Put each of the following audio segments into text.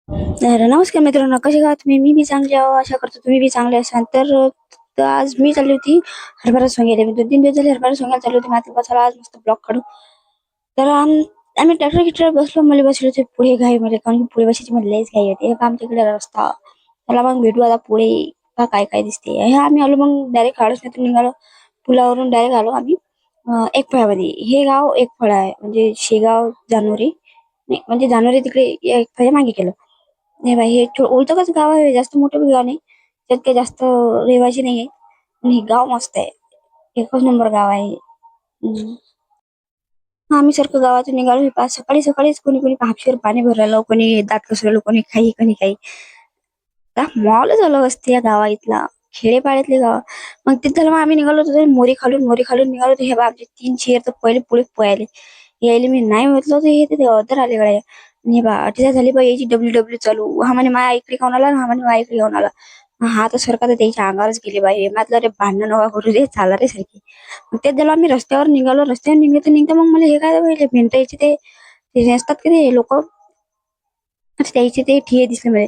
तर नमस्कार मित्रांनो, कसे आहात तुम्ही? मी बी चांगली आहो, आशा करतो तुम्ही बी चांगले असाल. तर आज मी चालली होती हरभरा सोंगायला. मी 2-3 दिवस झाले हरभरा सोंगायला चालली होती. मात्र चला आज मस्त ब्लॉग काढू. तर आम्ही ट्रॅक्टर गिट्टर बसलो, मला बसलो होते पुढे घाईमध्ये, कारण की पुढे बसायची मला लयच घाई होती. एक आमच्याकडे रस्ता, चला मग भेटू आता पुढे का काय काय दिसते. हे आम्ही आलो, मग डायरेक्ट हाडसण्यातून निघालो. पुलावरून डायरेक्ट आलो आम्ही एकफळामध्ये. हे गाव एकफळ आहे, म्हणजे शेगाव जानोरी नाही, म्हणजे जानोरी तिकडे एकफळ्या मागे केलं. नाही बाई, हे ओळखतच गाव आहे, जास्त मोठं बी गाव नाही, त्यात काही जास्त रहिवासी नाहीये. पण हे गाव मस्त आहे, एकच नंबर गाव आहे. आम्ही सारखं गावातून निघालो. हे पाच सकाळी सकाळीच कोणी कोणी हापशीवर पाणी भरायला, कोणी दात कसरलं, कोणी काही का मॉल झालं असते या गावा इथला, खेडेपाड्यातले गाव. मग तिथं झालं, मग आम्ही निघालो होतो मोरी खालून निघालो होतो. हे बा आमचे 3 शेर तर पहिले पुढे पळाले. यायले मी नाही म्हटलं होतं, हे ते अदर आले गड्या. आणि हे बा अटीचा झाली बा याची डब्ल्यू चालू. हा म्हणे माझ्या इकडे खाऊन आला, हा म्हणे माझ्या इकडे खाऊन आला. हा तर सरका तर त्याच्या अंगावरच गेले बाई. म्हटलं रे भांडण नका करू रे, चाला रे सारखी. मग तेच झालं, आम्ही रस्त्यावर निघालो. रस्त्यावर निघता मग मला हे काय पहिले भिंत यायचे ते नसतात की ते लोक, त्याचे ते ठिये दिसले मला.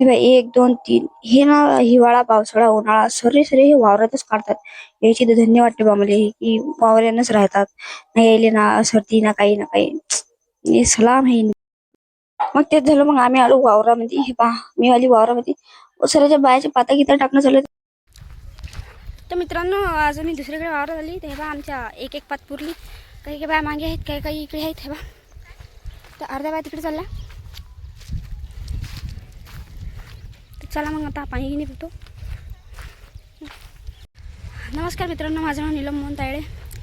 हे बघ, 1 2 3 हे ना हिवाळा पावसाळा उन्हाळा सरे सरे हे वावरातच काढतात. याची तर धन्य वाटते बा मला, की वावरानच राहतात. नाही यायले ना सर्दी ना काही हे सलाम आहे. मग तेच झालं, मग आम्ही आलो वावरामध्ये. हे पहा मी आली वावरामध्ये, सराच्या बायाच्या पाता गिता टाकणं चालू. तर मित्रांनो, आज मी दुसरीकडे वावरात आली. ते बा आमच्या एक एक पात पुरली. काही काही बाया मागे आहेत, काही काही इकडे आहेत. हे बा तर अर्ध्या बाया तिकडे चालल्या. चला मग आता पाणी घेऊन पितो. नमस्कार मित्रांनो, माझं नाव नीलम मोहन तायडे.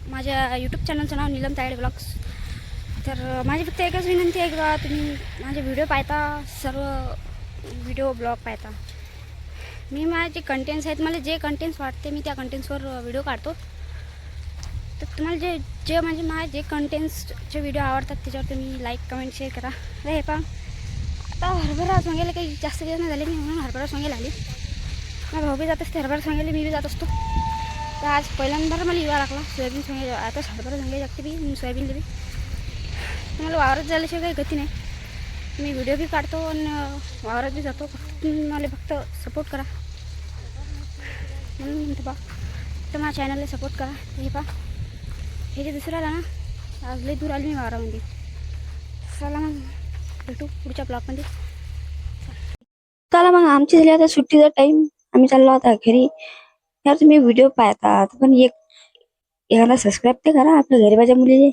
माझ्या यूट्यूब चॅनलचं नाव नीलम तायडे ब्लॉग्स. तर माझी फक्त एकच विनंती आहे की तुम्ही माझे व्हिडिओ पाहता, सर्व व्हिडिओ ब्लॉग पाहता. मी माझे कंटेंट्स आहेत, मला जे कंटेंट्स वाटते मी त्या कंटेंट्सवर व्हिडिओ काढतो. तर तुम्हाला जे जे म्हणजे माझे जे कंटेंट्सचे व्हिडिओ आवडतात त्याच्यावर तुम्ही लाईक कमेंट शेअर करा. हे पहा, आता हरभरा सोंगायला काही जास्त दिवस नाही झाले, मी म्हणून हरभरा सोंगायला आली. माझा भाऊ बी जात असते हरभरा सोंगायला, मी बी जात असतो. तर आज पहिल्यांदा मला युवा लागला सोयाबीन सोंगायला. आता हरभरा सोंगायला लागते बी सोयाबीनला बी. मला वावरात झाल्याशिवाय काही गती नाही. मी व्हिडिओ बी काढतो आणि वावरात बी जातो. मला फक्त सपोर्ट करा म्हणून म्हणतो बा, तर माझ्या चॅनलला सपोर्ट करा. हे पहा, हे जे दुसरं आला ना, आज लई दूर आली मी वावरामध्ये. चला मग भेटू पुढच्या ब्लॉगमध्ये. चला मग, आमची झाली आता सुट्टीचा टाइम, आम्ही चाललो आता घरी. यार तुम्ही व्हिडिओ पाहतात पण एक एखादा सबस्क्राईब ते करा आपल्या गरीबाच्या मुलीने.